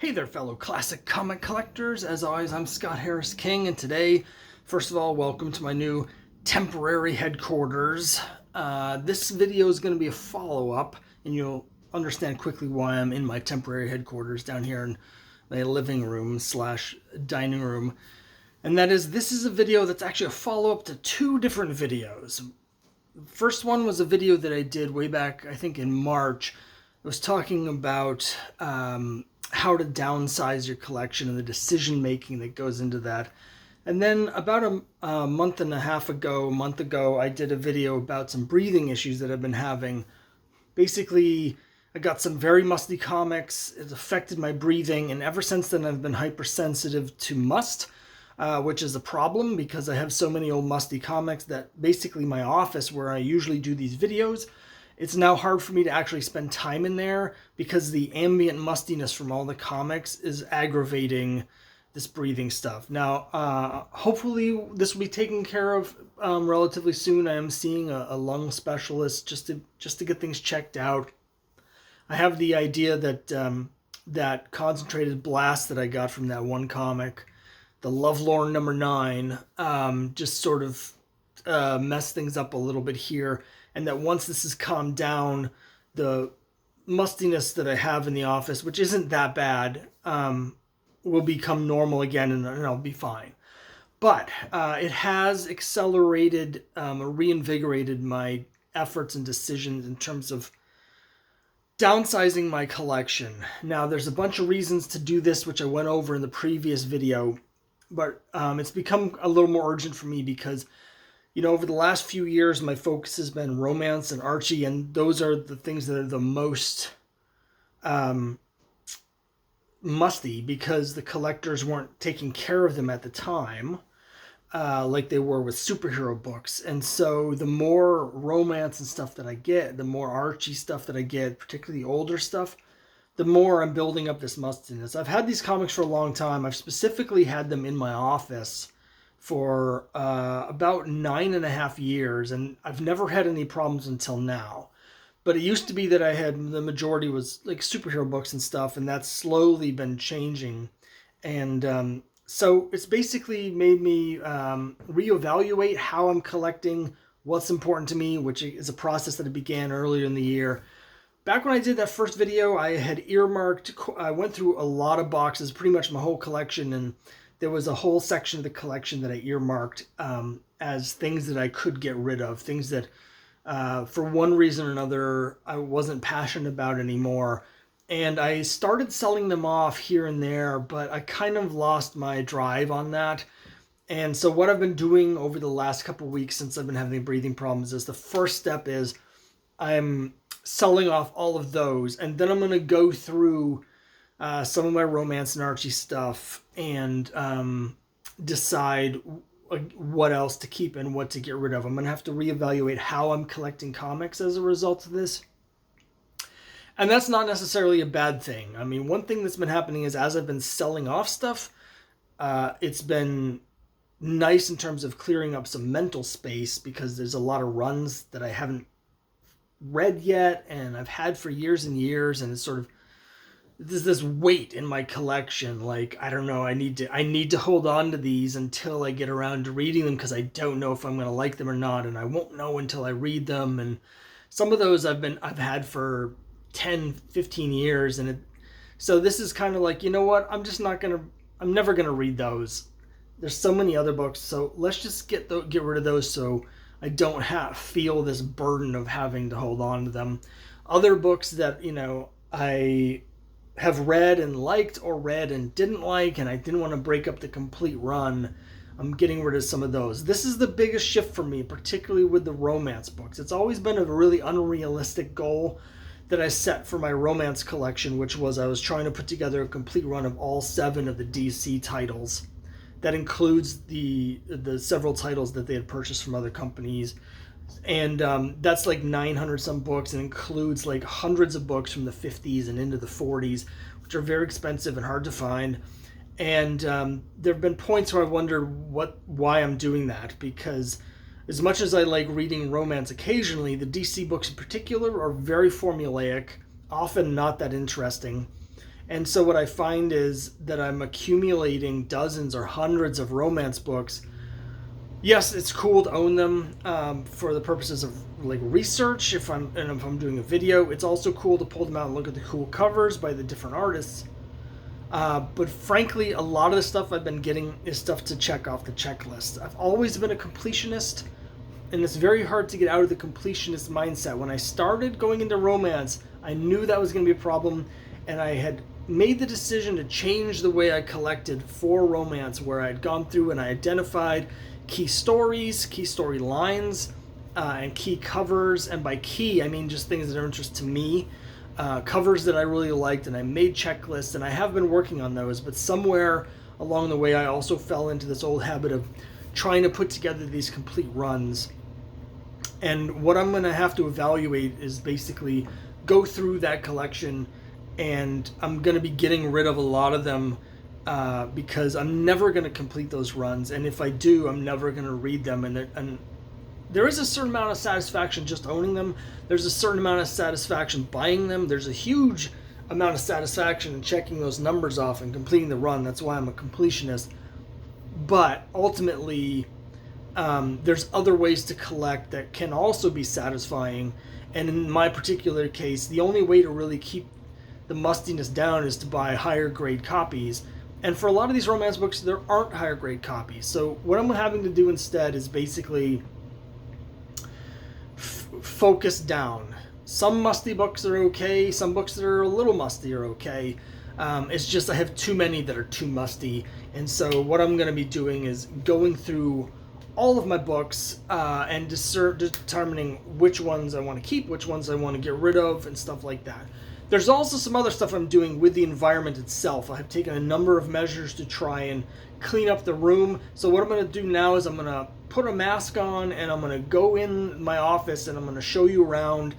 Hey there, fellow classic comic collectors. As always, I'm Scott Harris King, and today, first of all, welcome to my new temporary headquarters. This video is going to be a follow-up, and you'll understand quickly why I'm in my temporary headquarters down here in my living room slash dining room. And that is, this is a video that's actually a follow-up to two different videos. The first one was a video that I did way back, I think in March. I was talking about how to downsize your collection and the decision making that goes into that. And then about a month ago, I did a video about some breathing issues that I've been having. Basically, I got some very musty comics. It affected my breathing, and ever since then I've been hypersensitive to must, which is a problem because I have so many old musty comics that basically my office where I usually do these videos, it's now hard for me to actually spend time in there because the ambient mustiness from all the comics is aggravating this breathing stuff. Now, hopefully this will be taken care of relatively soon. I am seeing a lung specialist just to get things checked out. I have the idea that that concentrated blast that I got from that one comic, the Lovelorn #9, just sort of messed things up a little bit here. And that once this is calmed down, the mustiness that I have in the office, which isn't that bad, will become normal again, and I'll be fine. But it has accelerated, reinvigorated my efforts and decisions in terms of downsizing my collection. Now, there's a bunch of reasons to do this, which I went over in the previous video, but it's become a little more urgent for me because over the last few years, my focus has been romance and Archie, and those are the things that are the most musty because the collectors weren't taking care of them at the time, like they were with superhero books. And so the more romance and stuff that I get, the more Archie stuff that I get, particularly older stuff, the more I'm building up this mustiness. I've had these comics for a long time. I've specifically had them in my office for about 9.5 years, and I've never had any problems until now. But it used to be that I had, the majority was like superhero books and stuff, and that's slowly been changing. And so it's basically made me reevaluate how I'm collecting, what's important to me, which is a process that I began earlier in the year. Back when I did that first video, I had earmarked, I went through a lot of boxes, pretty much my whole collection, and there was a whole section of the collection that I earmarked as things that I could get rid of, things that for one reason or another I wasn't passionate about anymore. And I started selling them off here and there, but I kind of lost my drive on that. And so what I've been doing over the last couple of weeks since I've been having breathing problems is the first step is I'm selling off all of those, and then I'm going to go through some of my romance and Archie stuff and decide what else to keep and what to get rid of. I'm going to have to reevaluate how I'm collecting comics as a result of this. And that's not necessarily a bad thing. I mean, one thing that's been happening is as I've been selling off stuff, it's been nice in terms of clearing up some mental space because there's a lot of runs that I haven't read yet and I've had for years and years, and it's sort of there's this weight in my collection. Like, I don't know, I need to hold on to these until I get around to reading them because I don't know if I'm going to like them or not, and I won't know until I read them. And some of those I've had for 10, 15 years, and so this is kind of like, you know what, I'm never going to read those. There's so many other books, so let's just get rid of those so I don't feel this burden of having to hold on to them. Other books that, I have read and liked or read and didn't like, and I didn't want to break up the complete run, I'm getting rid of some of those. This is the biggest shift for me, particularly with the romance books. It's always been a really unrealistic goal that I set for my romance collection, which was I was trying to put together a complete run of all 7 of the DC titles. That includes the several titles that they had purchased from other companies. And that's like 900 some books, and includes like hundreds of books from the 50s and into the 40s, which are very expensive and hard to find. And there have been points where I wonder why I'm doing that, because as much as I like reading romance occasionally, the DC books in particular are very formulaic, often not that interesting. And so what I find is that I'm accumulating dozens or hundreds of romance books. Yes, it's cool to own them for the purposes of like research. If I'm doing a video, it's also cool to pull them out and look at the cool covers by the different artists. But frankly, a lot of the stuff I've been getting is stuff to check off the checklist. I've always been a completionist, and it's very hard to get out of the completionist mindset. When I started going into romance, I knew that was going to be a problem, and I had made the decision to change the way I collected for romance, where I had gone through and I identified key stories, key storylines, and key covers. And by key, I mean just things that are of interest to me. Covers that I really liked, and I made checklists, and I have been working on those, but somewhere along the way I also fell into this old habit of trying to put together these complete runs. And what I'm going to have to evaluate is basically go through that collection, and I'm going to be getting rid of a lot of them because I'm never going to complete those runs, and if I do, I'm never going to read them, and there is a certain amount of satisfaction just owning them. There's a certain amount of satisfaction buying them. There's a huge amount of satisfaction in checking those numbers off and completing the run. That's why I'm a completionist. But ultimately, there's other ways to collect that can also be satisfying. And in my particular case, the only way to really keep the mustiness down is to buy higher grade copies. And for a lot of these romance books, there aren't higher grade copies. So what I'm having to do instead is basically focus down. Some musty books are okay. Some books that are a little musty are okay. It's just I have too many that are too musty. And so what I'm going to be doing is going through all of my books and determining which ones I want to keep, which ones I want to get rid of, and stuff like that. There's also some other stuff I'm doing with the environment itself. I have taken a number of measures to try and clean up the room. So what I'm going to do now is I'm going to put a mask on, and I'm going to go in my office, and I'm going to show you around.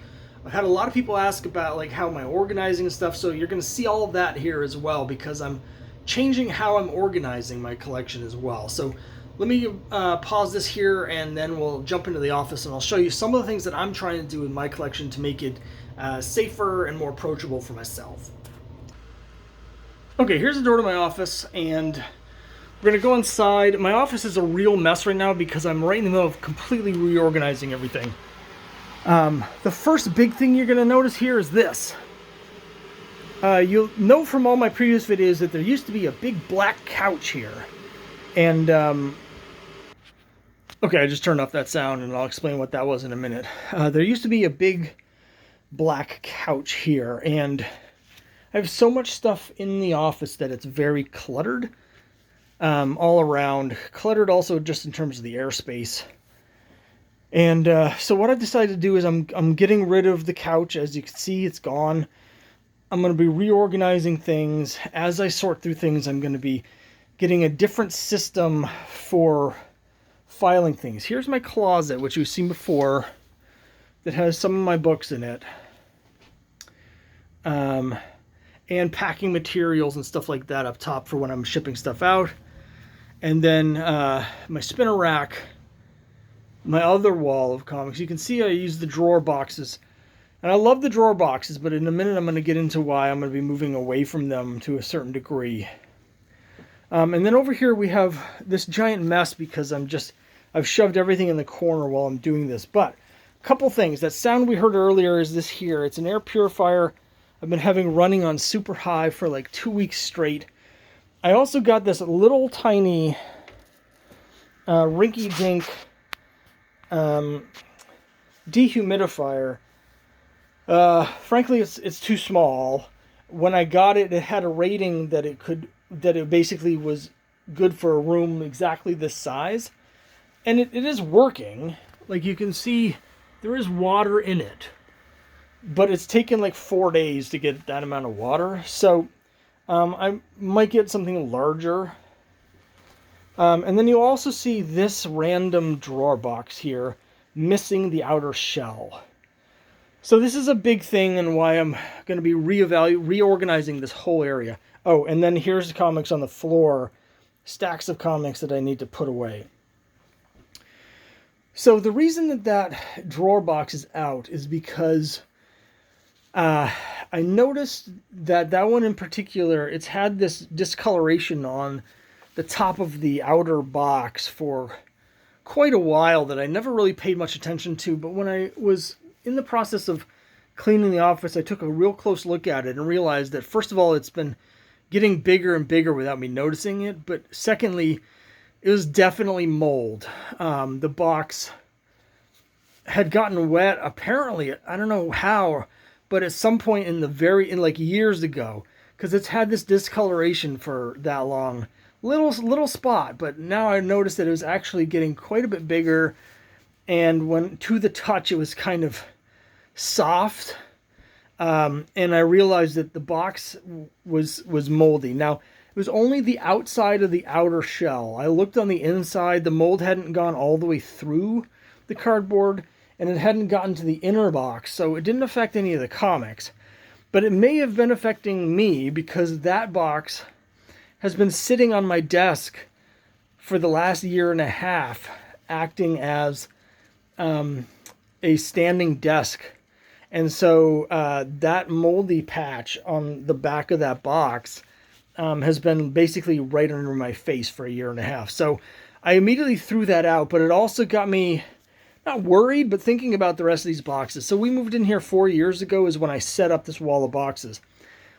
I've had a lot of people ask about like how am I organizing and stuff, so you're going to see all of that here as well, because I'm changing how I'm organizing my collection as well. So let me pause this here, and then we'll jump into the office, and I'll show you some of the things that I'm trying to do with my collection to make it safer and more approachable for myself. Okay, here's the door to my office, and we're going to go inside. My office is a real mess right now because I'm right in the middle of completely reorganizing everything. The first big thing you're going to notice here is this. You'll know from all my previous videos that there used to be a big black couch here. And, okay, I just turned off that sound, and I'll explain what that was in a minute. There used to be a big black couch here, and I have so much stuff in the office that it's very cluttered. All around. Cluttered also just in terms of the airspace. And so what I've decided to do is I'm getting rid of the couch. As you can see, it's gone. I'm going to be reorganizing things. As I sort through things, I'm going to be getting a different system for filing things. Here's my closet, which you've seen before, that has some of my books in it. And packing materials and stuff like that up top for when I'm shipping stuff out. And then my spinner rack, my other wall of comics. You can see I use the drawer boxes. And I love the drawer boxes, but in a minute I'm going to get into why I'm going to be moving away from them to a certain degree. And then over here we have this giant mess because I've shoved everything in the corner while I'm doing this. But a couple things. That sound we heard earlier is this here. It's an air purifier I've been having running on super high for like 2 weeks straight. I also got this little tiny rinky-dink dehumidifier. Frankly, it's too small. When I got it, it had a rating that it basically was good for a room exactly this size. And it is working. Like you can see, there is water in it. But it's taken like 4 days to get that amount of water. So I might get something larger. And then you'll also see this random drawer box here missing the outer shell. So this is a big thing and why I'm going to be reorganizing this whole area. Oh, and then here's the comics on the floor. Stacks of comics that I need to put away. So the reason that drawer box is out is because I I noticed that that one in particular, it's had this discoloration on the top of the outer box for quite a while that I never really paid much attention to. But when I was in the process of cleaning the office, I took a real close look at it and realized that, first of all, it's been getting bigger and bigger without me noticing it. But secondly, it was definitely mold. The box had gotten wet, apparently, I don't know how, but at some point in like years ago, because it's had this discoloration for that long. Little spot, but now I noticed that it was actually getting quite a bit bigger, and when to the touch it was kind of soft, and I realized that the box was moldy. Now, it was only the outside of the outer shell. I looked on the inside, the mold hadn't gone all the way through the cardboard, and it hadn't gotten to the inner box, so it didn't affect any of the comics. But it may have been affecting me, because that box has been sitting on my desk for the last year and a half, acting as a standing desk. And so that moldy patch on the back of that box has been basically right under my face for a year and a half. So I immediately threw that out, but it also got me not worried, but thinking about the rest of these boxes. So we moved in here 4 years ago is when I set up this wall of boxes.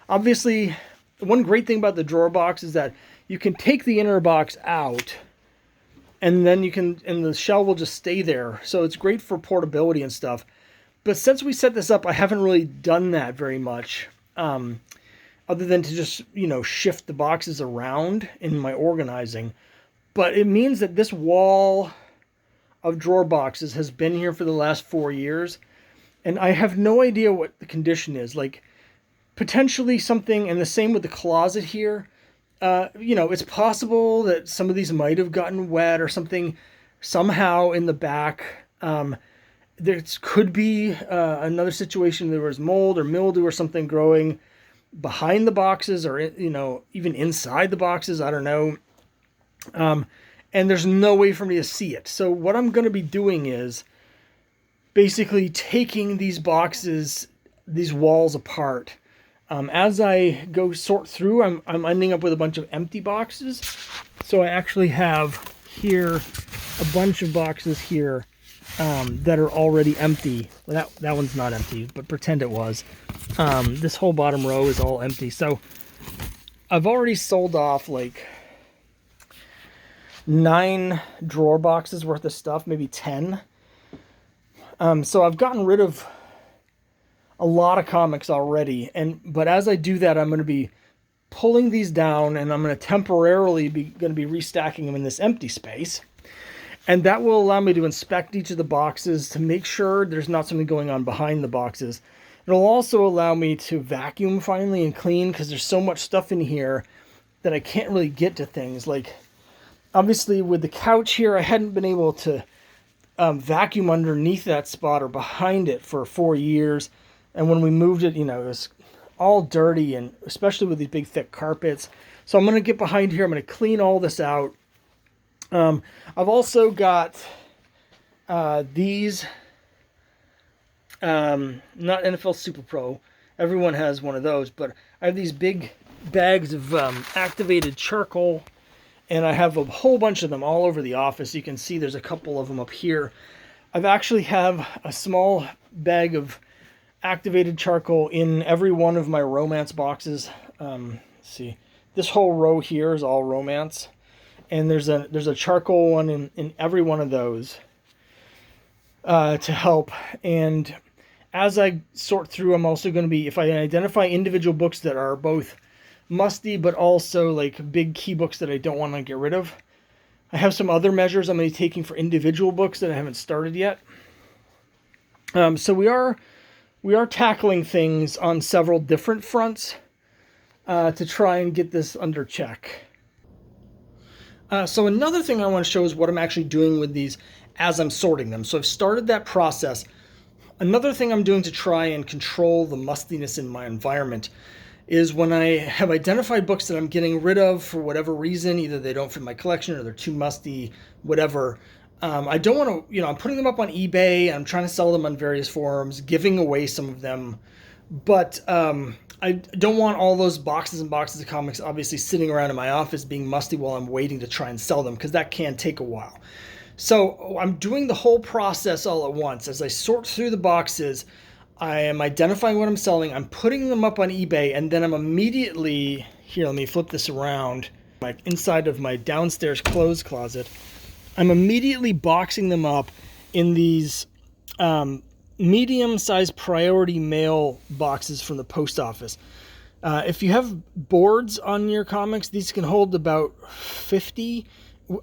Obviously, one great thing about the drawer box is that you can take the inner box out, and then and the shell will just stay there. So it's great for portability and stuff. But since we set this up, I haven't really done that very much, other than to just, shift the boxes around in my organizing. But it means that this wall of drawer boxes has been here for the last 4 years, and I have no idea what the condition is. Like, potentially something, and the same with the closet here. It's possible that some of these might have gotten wet or something somehow in the back. There could be another situation. There was mold or mildew or something growing behind the boxes, or even inside the boxes. I don't know. And there's no way for me to see it. So what I'm going to be doing is basically taking these boxes, these walls apart. As I go sort through, I'm ending up with a bunch of empty boxes. So I actually have here a bunch of boxes here that are already empty. Well, that one's not empty, but pretend it was. This whole bottom row is all empty. So I've already sold off like 9 drawer boxes worth of stuff, maybe 10. So I've gotten rid of a lot of comics already, but as I do that, I'm going to be pulling these down, and I'm going to temporarily be restacking them in this empty space, and that will allow me to inspect each of the boxes to make sure there's not something going on behind the boxes. It'll also allow me to vacuum finally and clean, because there's so much stuff in here that I can't really get to things. Like, obviously with the couch here, I hadn't been able to vacuum underneath that spot or behind it for 4 years. And when we moved it, it was all dirty, and especially with these big thick carpets. So I'm going to get behind here. I'm going to clean all this out. I've also got these, not NFL Super Pro. Everyone has one of those, but I have these big bags of activated charcoal, and I have a whole bunch of them all over the office. You can see there's a couple of them up here. I've actually have a small bag of activated charcoal in every one of my romance boxes. Let's see, this whole row here is all romance, and there's a charcoal one in every one of those to help. And as I sort through, I'm also going to be, if I identify individual books that are both musty but also like big key books that I don't want to get rid of, I have some other measures I'm going to be taking for individual books that I haven't started yet. So we are tackling things on several different fronts to try and get this under check. So another thing I want to show is what I'm actually doing with these as I'm sorting them. So I've started that process. Another thing I'm doing to try and control the mustiness in my environment is when I have identified books that I'm getting rid of for whatever reason, either they don't fit my collection or they're too musty, whatever. I don't want to, I'm putting them up on eBay. I'm trying to sell them on various forums, giving away some of them But I don't want all those boxes and boxes of comics obviously sitting around in my office being musty while I'm waiting to try and sell them, because that can take a while. So I'm doing the whole process all at once. As I sort through the boxes, I am identifying what I'm selling, I'm putting them up on eBay, and then I'm immediately, here, let me flip this around, like inside of my downstairs clothes closet, I'm immediately boxing them up in these medium-sized priority mail boxes from the post office. If you have boards on your comics, these can hold about 50.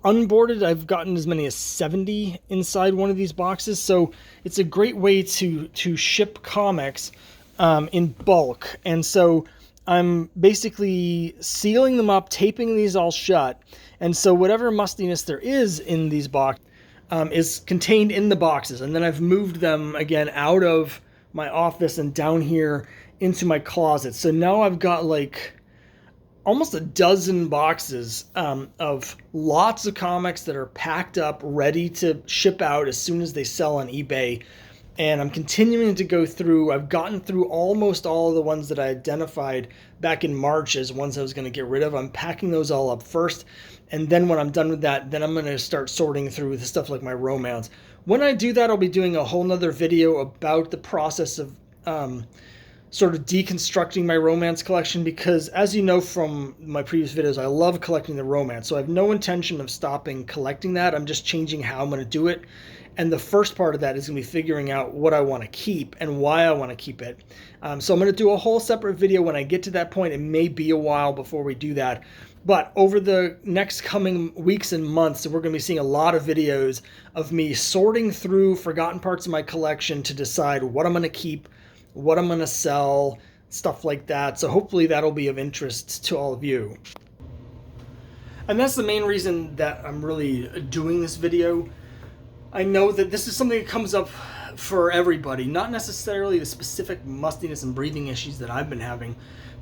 Unboarded, I've gotten as many as 70 inside one of these boxes. So it's a great way to ship comics in bulk. And so I'm basically sealing them up, taping these all shut. And so whatever mustiness there is in these boxes is contained in the boxes. And then I've moved them again out of my office and down here into my closet. So now I've got like almost a dozen boxes of lots of comics that are packed up, ready to ship out as soon as they sell on eBay. And I'm continuing to go through. I've gotten through almost all of the ones that I identified back in March as ones I was going to get rid of. I'm packing those all up first. And then when I'm done with that, then I'm going to start sorting through the stuff like my romance. When I do that, I'll be doing a whole nother video about the process of sort of deconstructing my romance collection, because as you know from my previous videos, I love collecting the romance. So I have no intention of stopping collecting that. I'm just changing how I'm going to do it. And the first part of that is going to be figuring out what I want to keep and why I want to keep it. So I'm going to do a whole separate video when I get to that point. It may be a while before we do that. But over the next coming weeks and months, we're going to be seeing a lot of videos of me sorting through forgotten parts of my collection to decide what I'm going to keep, what I'm going to sell, stuff like that. So hopefully that'll be of interest to all of you. And that's the main reason that I'm really doing this video. I know that this is something that comes up for everybody, not necessarily the specific mustiness and breathing issues that I've been having,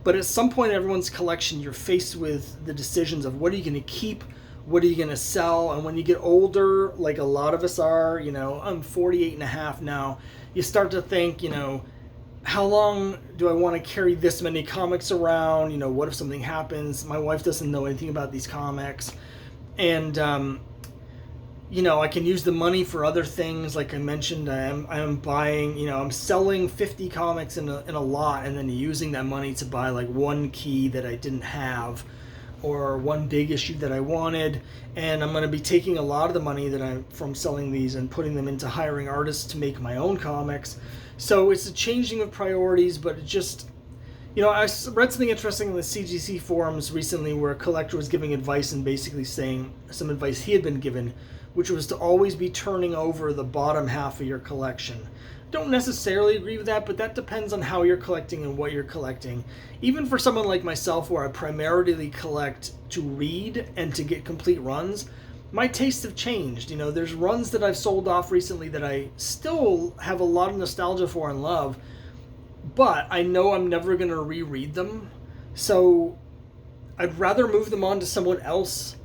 but at some point in everyone's collection, you're faced with the decisions of what are you going to keep, what are you going to sell, and when you get older, like a lot of us are, you know, I'm 48 and a half now, you start to think, you know, how long do I want to carry this many comics around? You know, what if something happens? My wife doesn't know anything about these comics, and you know, I can use the money for other things. Like I mentioned, I'm buying, you know, I'm selling 50 comics in a lot, and then using that money to buy like one key that I didn't have, or one big issue that I wanted. And I'm going to be taking a lot of the money that I'm from selling these and putting them into hiring artists to make my own comics. So it's a changing of priorities, but it just, you know, I read something interesting in the CGC forums recently where a collector was giving advice and basically saying some advice he had been given, which was to always be turning over the bottom half of your collection. Don't necessarily agree with that, but that depends on how you're collecting and what you're collecting. Even for someone like myself, where I primarily collect to read and to get complete runs, my tastes have changed. You know, there's runs that I've sold off recently that I still have a lot of nostalgia for and love, but I know I'm never going to reread them. So I'd rather move them on to someone else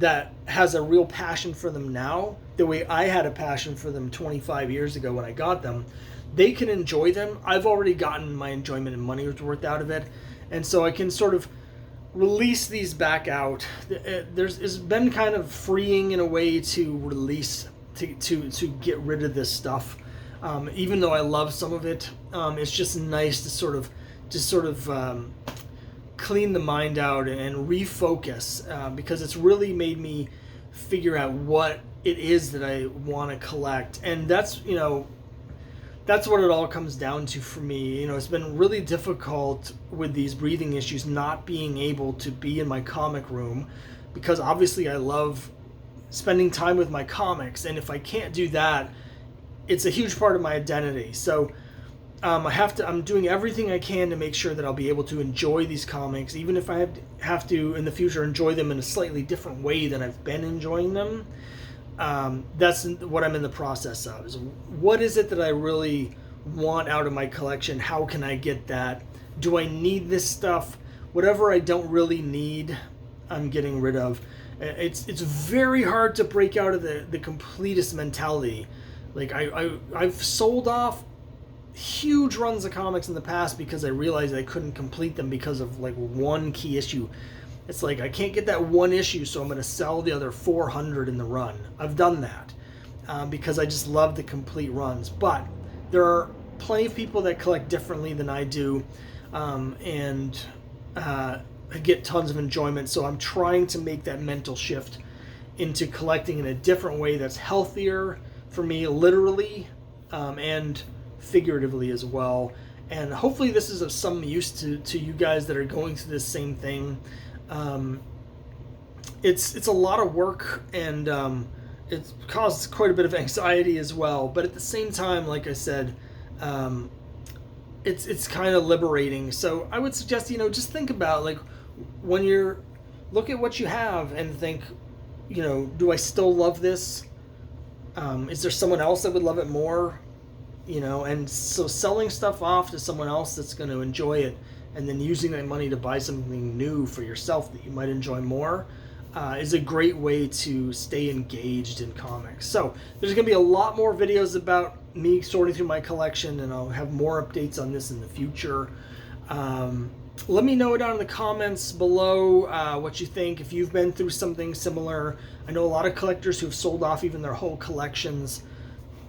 that has a real passion for them now, the way I had a passion for them 25 years ago when I got them. They can enjoy them. I've already gotten my enjoyment and money worth out of it, and so I can sort of release these back out. It's been kind of freeing in a way to release, to get rid of this stuff. Even though I love some of it, it's just nice to sort of clean the mind out and refocus, because it's really made me figure out what it is that I want to collect. And that's, you know, that's what it all comes down to for me. You know, it's been really difficult with these breathing issues not being able to be in my comic room, because obviously I love spending time with my comics, and if I can't do that, it's a huge part of my identity. So I'm doing everything I can to make sure that I'll be able to enjoy these comics, even if I have to in the future enjoy them in a slightly different way than I've been enjoying them. That's what I'm in the process of. Is what is it that I really want out of my collection? How can I get that? Do I need this stuff? Whatever I don't really need, I'm getting rid of. It's very hard to break out of the completist mentality. Like I've sold off huge runs of comics in the past because I realized I couldn't complete them because of like one key issue. It's like I can't get that one issue, so I'm going to sell the other 400 in the run. I've done that because I just love the complete runs. But there are plenty of people that collect differently than I do, and I get tons of enjoyment. So I'm trying to make that mental shift into collecting in a different way that's healthier for me, literally and figuratively as well. And hopefully this is of some use to you guys that are going through this same thing. It's a lot of work, and it causes quite a bit of anxiety as well. But at the same time, like I said, it's kind of liberating. So I would suggest, just think about, like, when you're look at what you have and think, do I still love this? Is there someone else that would love it more? And so selling stuff off to someone else that's going to enjoy it, and then using that money to buy something new for yourself that you might enjoy more, is a great way to stay engaged in comics. So there's going to be a lot more videos about me sorting through my collection, and I'll have more updates on this in the future. Let me know down in the comments below what you think, if you've been through something similar. I know a lot of collectors who've sold off even their whole collections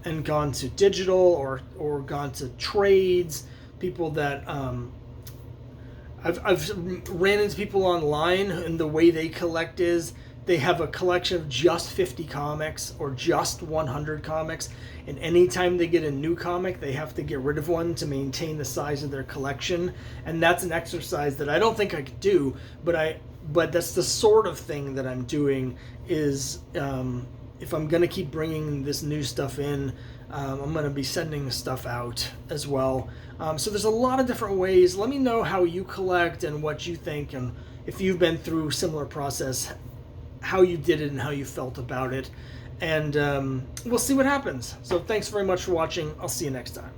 and gone to digital or gone to trades. People that I've ran into people online, and the way they collect is they have a collection of just 50 comics or just 100 comics, and anytime they get a new comic, they have to get rid of one to maintain the size of their collection. And that's an exercise that I don't think I could do, but that's the sort of thing that I'm doing. Is if I'm going to keep bringing this new stuff in, I'm going to be sending stuff out as well. So there's a lot of different ways. Let me know how you collect and what you think, and if you've been through a similar process, how you did it and how you felt about it. And we'll see what happens. So thanks very much for watching. I'll see you next time.